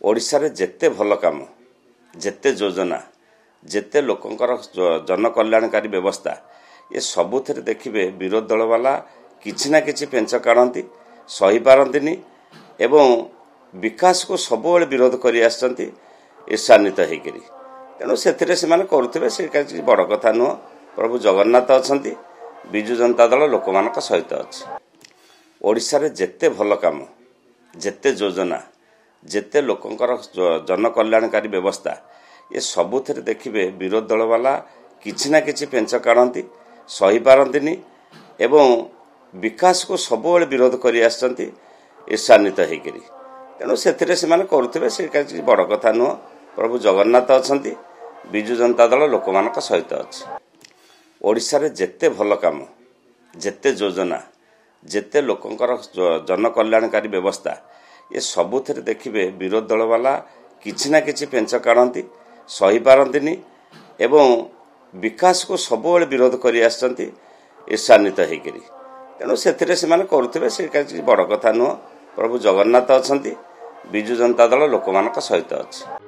ओडिशारे जेते भल काम जेते योजना जेते लोकंकर जनकल्याणकारी व्यवस्था ये सबुथ देखिए विरोधी दल वाला किछि ना किछि पेंच काढ़ती सही पारंतिनी एवं विकास को सब विरोध कर ईर्षान्वित होकर तेणु से करुवे से बड़ कथा नुह। प्रभु जगन्नाथ अच्छा विजु जनता दल लोक मान सहित अच्छी ओडिशारे जेते भल काम जेते योजना जेते लोकंकर जनकल्याणकारी व्यवस्था ये सबुथ देखिए विरोधी दल वाला किछि ना किछि पेंच काढ़ती सही पारंतिनी एवं विकास को सब विरोध कर ईर्षान्वित होकर तेणु से करुवे से बड़ कथा नुह। प्रभु जगन्नाथ अच्छा विजु जनता दल लोक मान सहित अच्छी ओडिशारे जेते भल काम जेते योजना जेते लोकंकर जनकल्याणकारी व्यवस्था ये सबुथ देखिए विरोधी दल वाला किछि ना किछि पेंच काढ़ती सही पारंतिनी एवं विकास को सब विरोध कर ईर्षान्वित होकर तेणु से करुवे से बड़ कथा नुह। प्रभु जगन्नाथ अच्छा विजु जनता दल लोक मान सहित अच्छी।